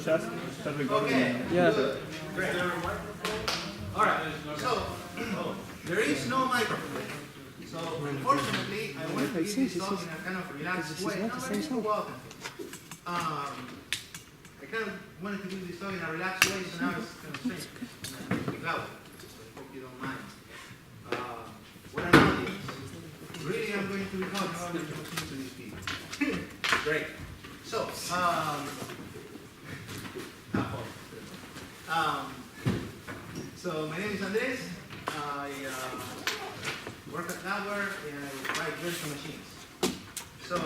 Start recording. Okay. Yeah. Good. Great. All right. So there is no microphone. So unfortunately, I wanted to give this talk in a kind of relaxed way. No, but it's welcome. I kind of wanted to give this talk in a relaxed way, so now it's kind of strange. Loud. I hope you don't mind. What I'm doing is, really, I'm going to be talking about introducing to these people. Great. So, so my name is Andres. I work at LabWare and I write virtual machines. So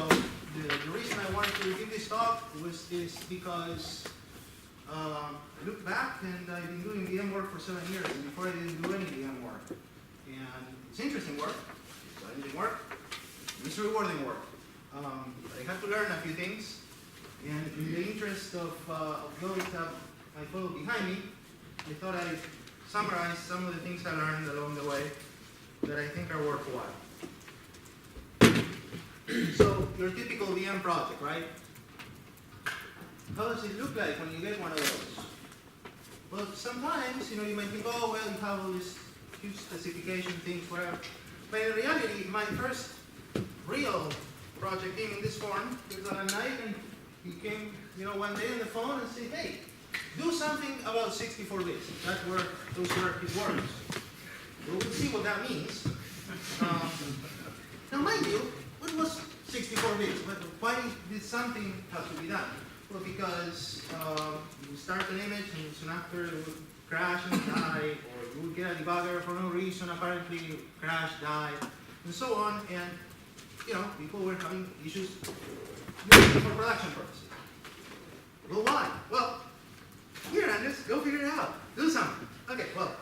the reason I wanted to give this talk is because I look back and I've been doing VM work for 7 years, and before I didn't do any VM work. And it's interesting work, it's challenging work, it's rewarding work. I had to learn a few things, and in the interest of those that I follow behind me, I thought I'd summarize some of the things I learned along the way that I think are worthwhile. So, your typical VM project, right? How does it look like when you get one of those? Well, sometimes, you might think, oh, well, you have all these huge specification things, whatever. But in reality, my first real project came in this form. It was on a night, and he came, one day on the phone and said, hey, do something about 64 bits. Those were his words. We'll see what that means. Now, mind you, what was 64 bits? Why did something have to be done? Well, because you start an image, and soon after it would crash and die, or you would get a debugger for no reason, apparently crash, die, and so on. And people were having issues for production purposes. Well, why? Well, here, Andres, go figure it out. Do something. Okay, well,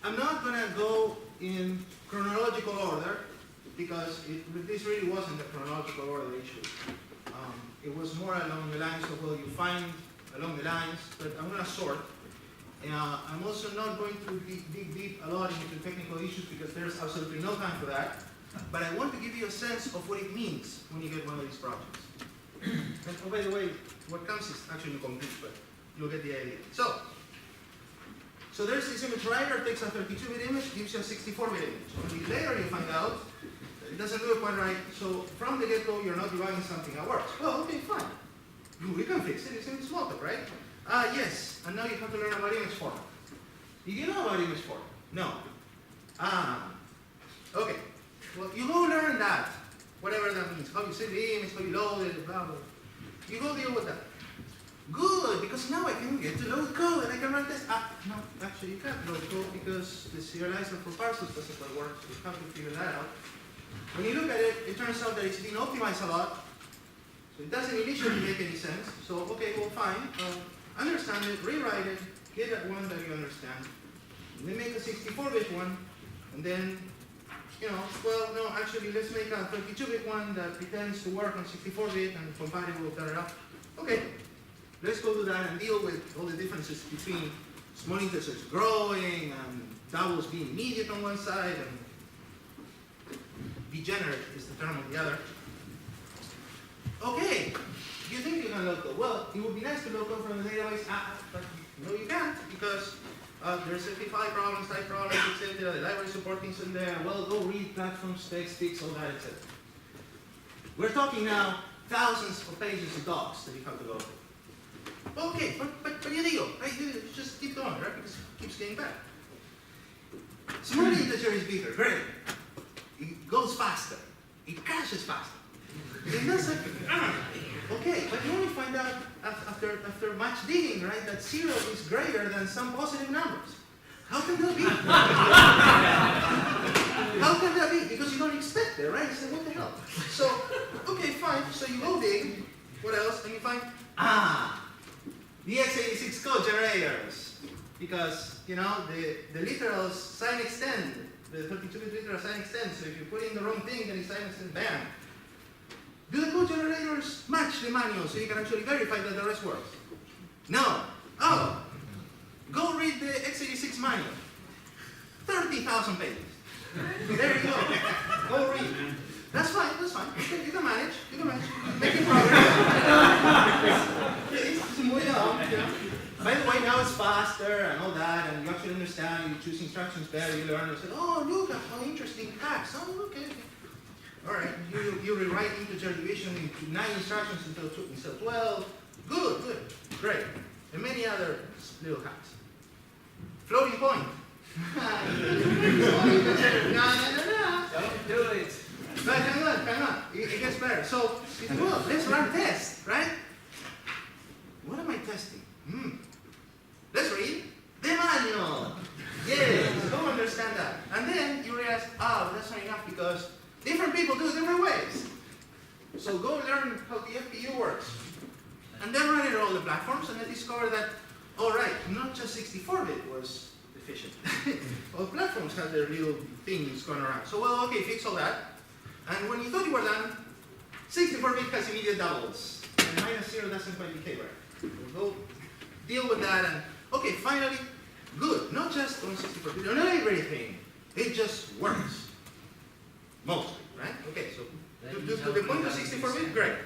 I'm not going to go in chronological order, because this really wasn't a chronological order issue. It was more along the lines of, well, you find along the lines, but I'm going to sort. I'm also not going to dig deep a lot into technical issues, because there's absolutely no time for that. But I want to give you a sense of what it means when you get one of these projects. And oh, by the way, what comes is actually incomplete, but you'll get the idea. So there's this image writer, takes a 32-bit image, gives you a 64-bit image. Only later you find out that it doesn't do it quite right. So from the get-go, you're not debugging something that works. Well, okay, fine. We can fix it. It's in Smalltalk, right? Yes. And now you have to learn about image format. Did you know about image format? No. Okay. Well, you go learn that, whatever that means. How you save the image, how you load it, blah, blah. You go deal with that. Good, because now I can get to load code and I can run tests. No, actually you can't load code because the serializer for parcels doesn't quite work, so you have to figure that out. When you look at it, it turns out that it's been optimized a lot, so it doesn't initially make any sense. So, okay, well, fine. Understand it, rewrite it, get that one that you understand, and then make a 64-bit one, and then well, no, actually, let's make a 32-bit one that pretends to work on 64-bit and compatible with that. Okay, let's go do that and deal with all the differences between small integers growing and doubles being immediate on one side and degenerate is the term on the other. Okay, you think you can load code? Well, it would be nice to load code from the database, but no, you can't, because there's 55 problems, type problems, etc. The library support things in there. Well, go read platform specs, fix all that, etc. We're talking now thousands of pages of docs that you have to go through. Okay, but you deal, right? You just keep going, right? Because it keeps getting better. Small integer is bigger, great. It goes faster. It crashes faster. It doesn't. Okay, but you only find out after much digging, right, that 0 is greater than some positive numbers. How can that be? How can that be? Because you don't expect it, right? You say, what the hell? So, okay, fine. So you go dig. What else? And you find, the x86 code generators. Because, the literals sign extend. The 32-bit literals sign extend. So if you put in the wrong thing, then it sign extend, bam. Do the code generators match the manual so you can actually verify that the rest works? No. Oh, go read the x86 manual. 30,000 pages. There you go. Go read. That's fine. You can manage. Making progress. It's muy You know? By the way, now it's faster and all that, and you actually understand, you choose instructions better, you learn, and say, oh, look at how interesting hacks. Oh, okay. All right, you rewrite integer division into 9 instructions instead of 12. Good, great. And many other little hacks. Floating point. No. Don't do it. But hang on. It gets better. So, well, let's run tests, right? What am I testing? Let's read the manual. Yes, go understand that. And then you realize, that's not enough because different people do it different ways. So go learn how the FPU works. And then run it on all the platforms and then discover that, all right, not just 64-bit was efficient. All platforms have their little things going around. So, well, okay, fix all that. And when you thought you were done, 64-bit has immediate doubles. And -0 doesn't quite behave right. We'll go deal with that and, okay, finally, good. Not just on 64-bit, on everything. It just works. Mostly, right? Okay, so to the point of 64-bit, great.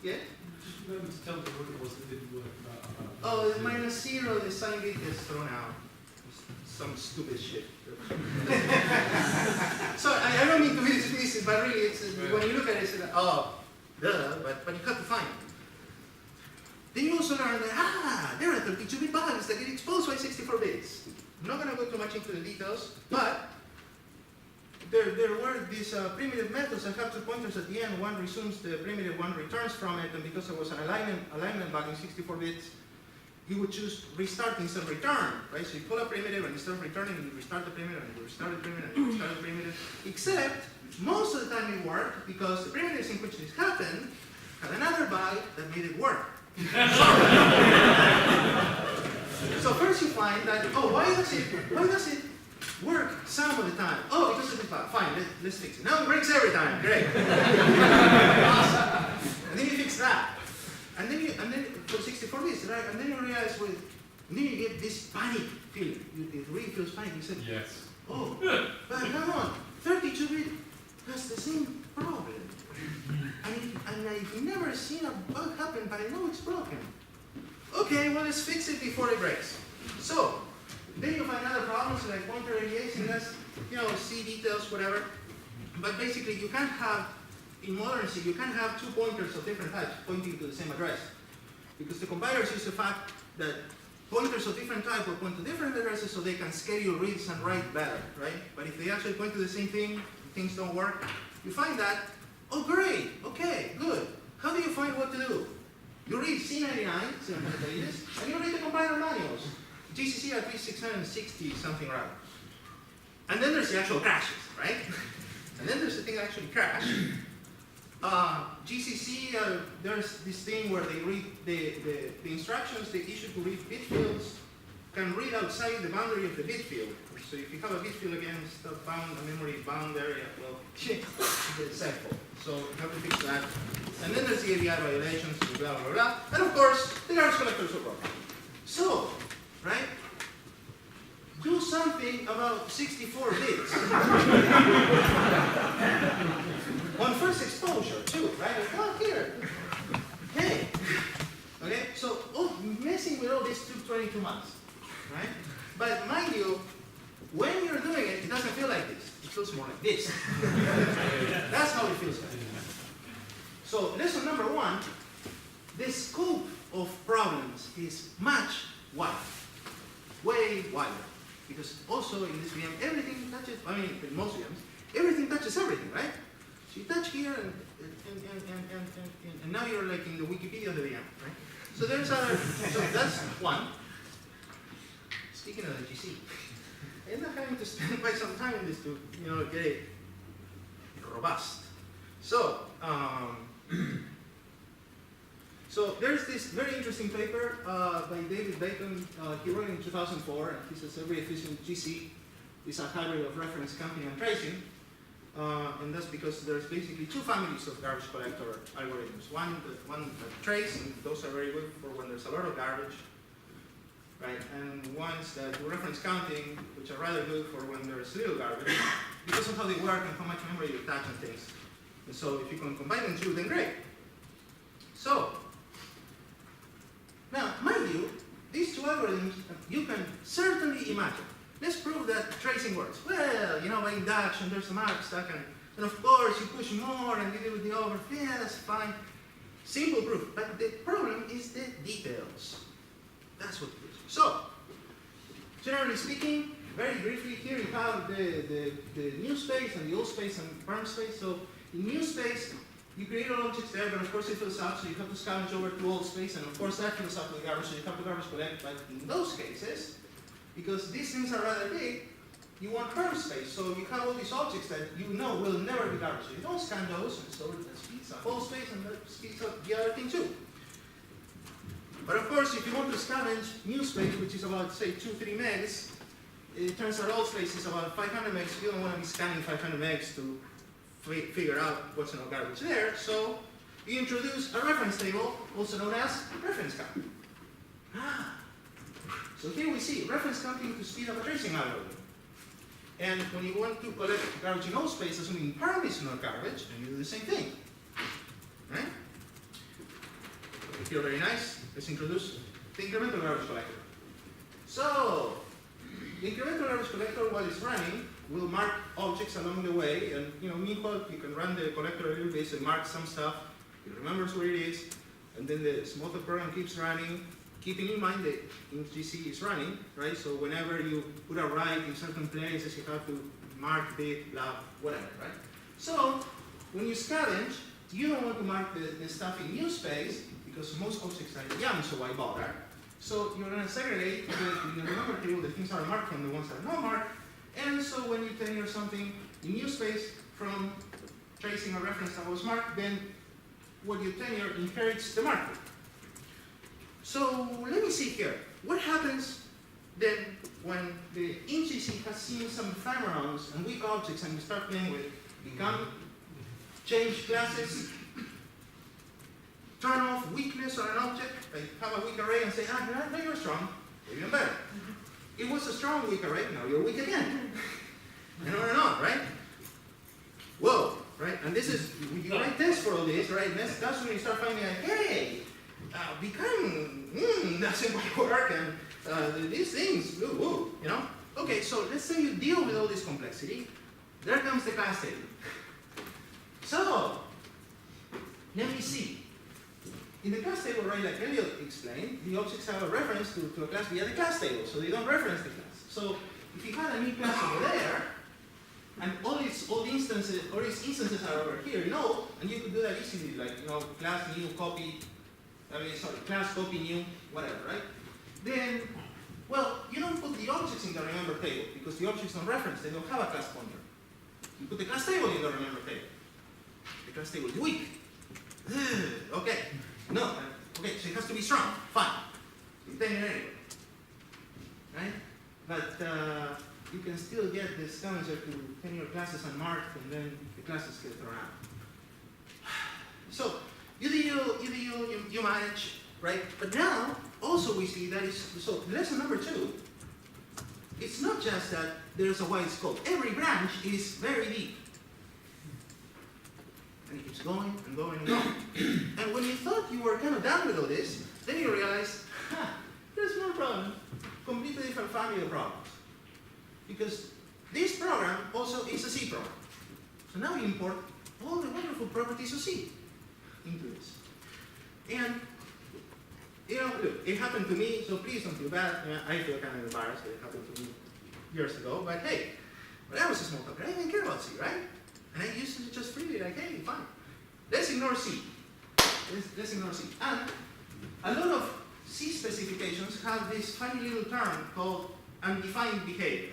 Yeah? Just remember to tell me what it was that didn't work about. Oh, the -0, the sign bit gets thrown out. Some stupid shit. So I don't mean to be dismissive, but really, it's when you look at it, it's like, oh, duh, but you have to find it. Then you also learn that, there are 32-bit bugs that get exposed by 64 bits. I'm not going to go too much into the details, but there were these primitive methods that have two pointers at the end. One resumes the primitive, one returns from it, and because there was an alignment bug in 64 bits, you would choose restart instead of return, right? So you pull a primitive, and instead of returning, you restart the primitive, and you restart the primitive, and you restart the primitive. Except, most of the time it worked, because the primitives in which this happened had another bug that made it work. So first you find that, oh, why does it work some of the time? Oh, because of this bug. Fine, let's fix it. Now it breaks every time. Great. Awesome. And then you fix that. And then for 64 bits, right? And then you realize, well, then you get this panic feeling. It really feels panic. You said, Yes. oh, but come on, 32-bit has the same problem. And I've never seen a bug happen, but I know it's broken. Okay, well, let's fix it before it breaks. So, then you find other problems like pointer aliasing, that's, C details, whatever. But basically, you can't have, in modern C, you can't have 2 pointers of different types pointing to the same address. Because the compilers use the fact that pointers of different type will point to different addresses so they can schedule reads and write better, right? But if they actually point to the same thing, things don't work. You find that, oh great, okay, good. How do you find what to do? You read C99, and you read the compiler manuals. GCC at least 660 something rather. And then there's the actual crashes, right? And then there's the thing that actually crashed. GCC, there's this thing where they read the instructions they issue to read bit fields can read outside the boundary of the bit field. So if you have a bit field against a memory bound area, well, it's simple. So you have to fix that. And then there's the ABI violations, blah, blah, blah. And of course, the garbage collectors are broken. So, right? Do something about 64 bits. On first exposure, too, right? Oh, here. Hey. Okay, so messing with all this took 22 months, right? But mind you, when you're doing it, it doesn't feel like this. It feels more like this. That's how it feels like. So, lesson number 1, the scope of problems is much wider. Way wider. Because also in this VM, everything touches, in most VMs, everything touches everything, right? So you touch here, and now you're like in the Wikipedia of the VM, right? So there's other, so that's one. Speaking of the GC, I end up having to spend quite some time in this to, get it robust. So, so there's this very interesting paper by David Bacon. He wrote it in 2004, and he says every efficient GC is a hybrid of reference counting and tracing. And that's because there's basically 2 families of garbage collector algorithms. One that trace, and those are very good for when there's a lot of garbage, right? And ones that do reference counting, which are rather good for when there's little garbage, because of how they work and how much memory you attach and things. And so if you can combine them 2, then great. So, now, my you, these two algorithms, you can certainly imagine. Let's prove that tracing works. Well, you know, by induction, there's some arc stuck, and of course, you push more and you deal with the overflow. Yeah, that's fine. Simple proof. But the problem is the details. That's what it is. So, generally speaking, very briefly, here you have the new space and the old space and parm space. So, in new space, you create all objects there, but of course it fills up, so you have to scavenge over to old space, and of course that fills up with garbage, so you have to garbage collect. But in those cases, because these things are rather big, you want parm space. So you have all these objects that you know will never be garbage. So you don't scan those, and so that speeds up old space, and that speeds up the other thing too. But of course, if you want to scavenge new space, which is about, say, 2-3 megs, it turns out old space is about 500 megs. You don't want to be scanning 500 megs to figure out what's in our garbage there. So you introduce a reference table, also known as reference count. So here we see reference counting to speed up a tracing algorithm. And when you want to collect garbage in old space, assuming parm is not garbage, and you do the same thing. Right? Here, very nice. Let's introduce the incremental garbage collector. So, the incremental garbage collector, while it's running, will mark objects along the way. And meanwhile, you can run the collector a little bit, so it marks some stuff. It remembers where it is, and then the Smalltalk program keeps running, keeping in mind that IntGC is running, right? So whenever you put a write in certain places, you have to mark bit, blah, whatever, right? So when you scavenge, you don't want to mark the stuff in new space because most objects are young, so why bother? So you're going to segregate in the number table the things that are marked from the ones that are not marked. And so when you tenure something in new space from tracing a reference that was marked, then what you tenure inherits the marker. So let me see here. What happens then when the IntGC has seen some ephemerons and weak objects and you start playing with become, change classes, turn off weakness on an object, like have a weak array and say, no, you're strong, or even better. It was a strong weak array, now you're weak again. And on, right? Whoa, right? And this is, you write tests for all this, right? And that's when you start finding out, hey, doesn't quite work, and these things, Okay, so let's say you deal with all this complexity. There comes the class table. So, let me see. In the class table, right, like Elliot explained, the objects have a reference to a class via the class table, so they don't reference the class. So, if you had a new class over there, and all these instances are over here, and you could do that easily, like, class new copy, class copy new, whatever, right? Then, well, you don't put the objects in the remember table, because the objects don't reference, they don't have a class pointer. You put the class table in the remember table. The class table is weak. Okay. No. Okay, so it has to be strong. Fine. It's tenure anyway. Right? But you can still get the scavenger to tenure classes unmarked, and then the classes get thrown out. So you deal, you manage, right? But now also we see that so lesson number 2. It's not just that there's a wide scope. Every branch is very deep. And it keeps going and going and going. And when you thought you were kind of done with all this, then you realize, there's more problem. Completely different family of problems. Because this program also is a C program. So now you import all the wonderful properties of C into this. And, look, it happened to me, so please don't feel bad. I feel kind of embarrassed that it happened to me years ago, but hey, when I was a Smalltalker, I didn't even care about C, right? And I used to just freely, like, hey, fine. Let's ignore C. Let's ignore C. And a lot of C specifications have this funny little term called undefined behavior.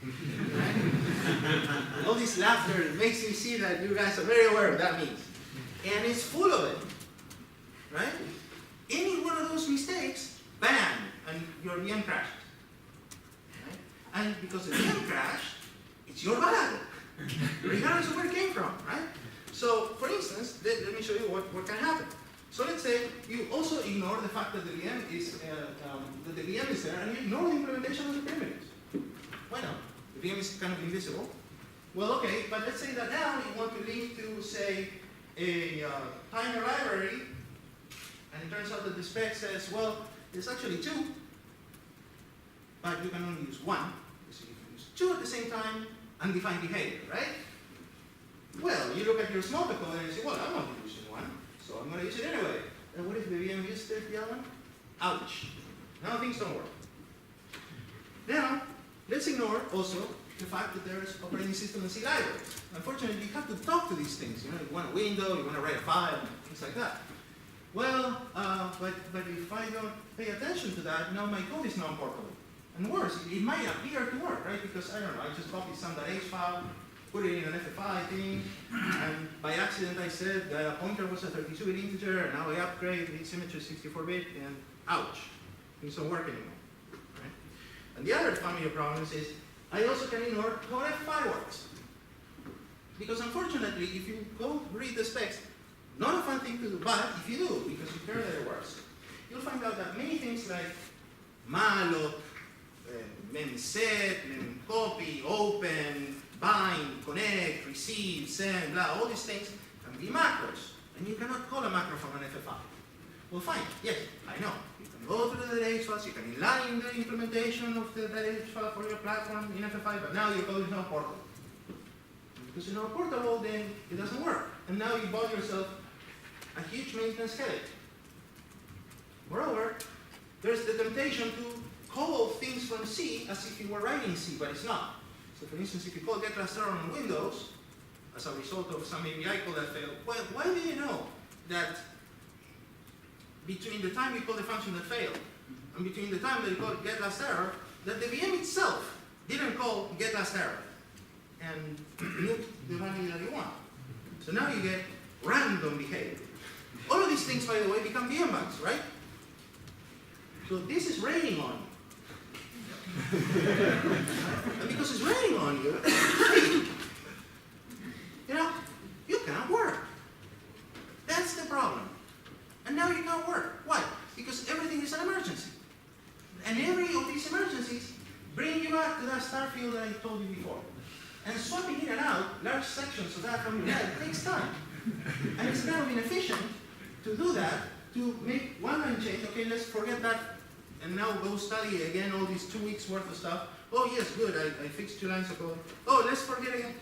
Right? All this laughter makes me see that you guys are very aware of what that means. And it's full of it. Right? Any one of those mistakes, bam, and your VM crashes. Right? And because the VM crashed, it's your bad. Regardless of where it came from, right? So, for instance, let me show you what can happen. So let's say you also ignore the fact that the VM is there, and you ignore the implementation of the primitives. Why not? The VM is kind of invisible. Well, okay, but let's say that now you want to link to, say, a timer library, And it turns out that the spec says, well, there's actually two, but you can only use one. So if you use two at the same time, undefined behavior, right? Well, you look at your Smalltalk code and you say, well, I'm not using one, so I'm going to use it anyway. And what if the VM used the other one? Ouch. Now things don't work. Now, let's ignore also the fact that there's operating system and C libraries. Unfortunately, you have to talk to these things. You know, you want a window, you want to write a file, things like that. Well, but if I don't pay attention to that, now my code is non-portable. And worse, it might appear to work, right? Because I don't know, I just copied some .h file, put it in an FFI thing, and by accident I said that a pointer was a 32-bit integer, and now I upgrade the symmetry 64-bit, and ouch, things don't work anymore. Right? And the other family of problems is I also can ignore how FFI works. Because unfortunately, if you go read the specs, not a fun thing to do, but if you do, because you care that it works, you'll find out that many things like malloc, memset, memcopy, open, bind, connect, receive, send, blah, all these things can be macros. And you cannot call a macro from an FFI. Well, fine, yes, I know. You can go through the .h files, you can inline the implementation of the .h file for your platform in FFI, but now your code is not portable. Because you're not portable, then it doesn't work. And now you bought yourself a huge maintenance headache. Moreover, there's the temptation to call things from C as if you were writing C, but it's not. So for instance, if you call getLastError on Windows, as a result of some API call that failed, well, why do you know that between the time you call the function that failed and between the time that you call getLastError, that the VM itself didn't call getLastError and loop the value that you want. So now you get random behavior. All of these things, by the way, become VM bugs, right? So this is raining on you. And because it's raining on you, you know, you can't work. That's the problem. And now you can't work. Why? Because everything is an emergency. And every of these emergencies bring you back to that star field that I told you before. And swapping in and out large sections of that from your head takes time. And it's kind of inefficient to do that, to make one line change. Okay, let's forget that, and now go study again all these 2 weeks worth of stuff. Oh yes, good, I fixed 2 lines of code. Oh, let's forget again.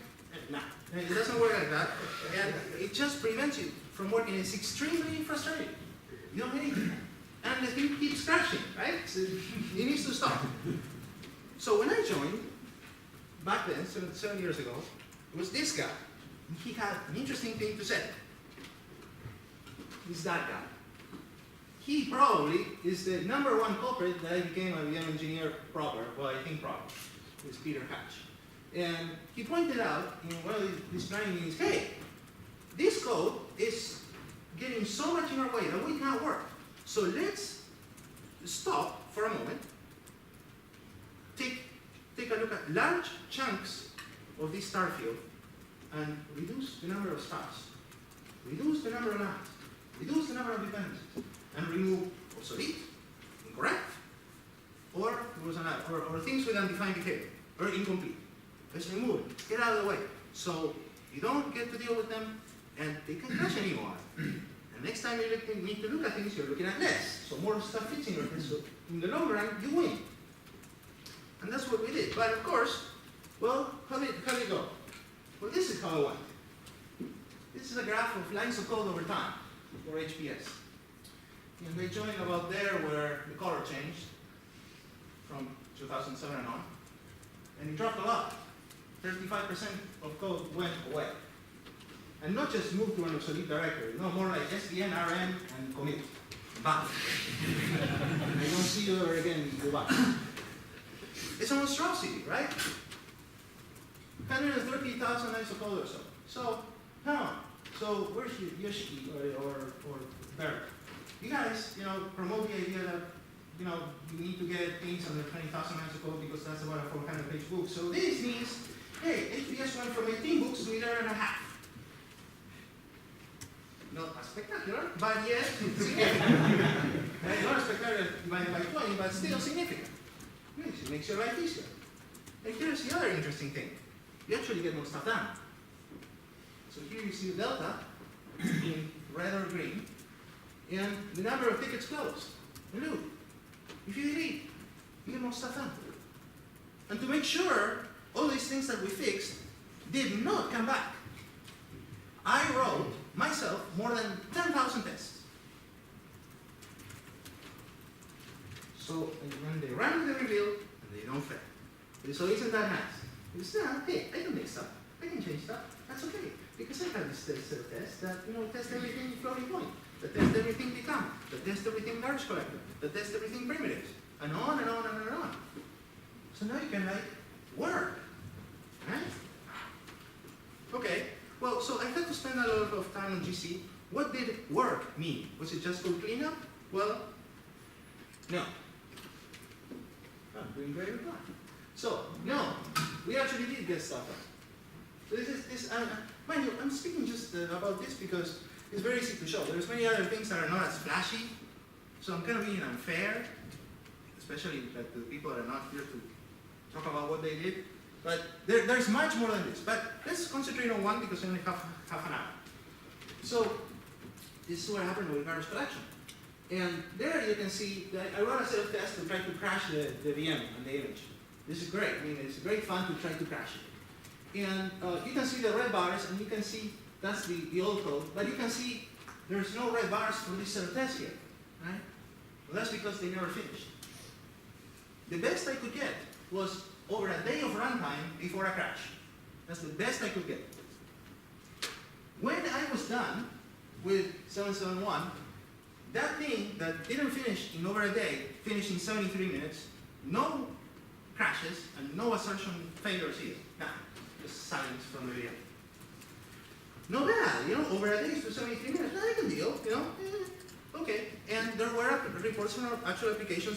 Nah, it doesn't work like that. And it just prevents you from working. It's extremely frustrating. You don't need it. And the thing keeps crashing, right? So it needs to stop. So when I joined, back then, 7 years ago, it was this guy. He had an interesting thing to say. He's that guy. He probably is the #1 culprit that I became a VM engineer proper. Well, I think proper. It's Peter Hatch. And he pointed out in one of his trainings, hey, this code is getting so much in our way that we can't work. So let's stop for a moment, take a look at large chunks of this star field and reduce the number of stars, reduce the number of lines, reduce the number of dependencies, and remove obsolete, incorrect, or things with undefined behavior, or incomplete. Let's remove it. Let's get out of the way. So you don't get to deal with them, and they can't crash anymore. And next time you need to look at things, you're looking at less. So more stuff fits in your head. So in the long run, you win. And that's what we did. But of course, well, how did it go? Well, this is how it went. This is a graph of lines of code over time, or HPS. And they joined about there where the color changed from 2007 and on. And it dropped a lot. 35% of code went away. And not just moved to an obsolete directory, no, more like SVN, RM, and commit. Bye. I don't see you ever again, goodbye. It's a monstrosity, right? 130,000 lines of code or so. So, so where's Yoshiki or Barrett? You guys, promote the idea that, you need to get things under 20,000 lines of code because that's about a 400-page book. So this means, hey, HPS went from 18 books to 11.5. Not as spectacular, but yet significant. Not as spectacular by 20, but still significant. It makes your life easier. And here's the other interesting thing. You actually get more stuff done. So here you see the delta in red or green. and the number of tickets closed. And look, if you delete, you get more stuff done. And to make sure all these things that we fixed did not come back, I wrote myself more than 10,000 tests. So when they run the reveal, and they don't fail. So isn't that nice? It's hey, I can make stuff, I can change stuff, that's okay. Because I have this set of tests that test everything floating point, that test everything become, that test everything garbage collector, that test everything primitives, and on and on and on and on. So now you can work, right? Okay, well, so I had to spend a lot of time on GC. What did work mean? Was it just code cleanup? Well, no. I'm doing great reply. So, no, we actually did get stuff done. So mind you, I'm speaking just about this because it's very easy to show. There's many other things that are not as flashy, so I'm kind of being unfair, especially that the people that are not here to talk about what they did. But there's much more than this. But let's concentrate on one because I only have half an hour. So this is what happened with garbage collection. And there you can see that I run a set of tests to try to crash the VM and the image. This is great. I mean, it's great fun to try to crash it. And you can see the red bars, and you can see that's the old code. But you can see there's no red bars for this set of tests here, right? Well, that's because they never finished. The best I could get was over a day of runtime before a crash. That's the best I could get. When I was done with 771, that thing that didn't finish in over a day finished in 73 minutes, no crashes, and no assertion failures either. Now, just silence from the video. No bad, over a day to 73 minutes, not a good deal, okay. And there were reports from our actual applications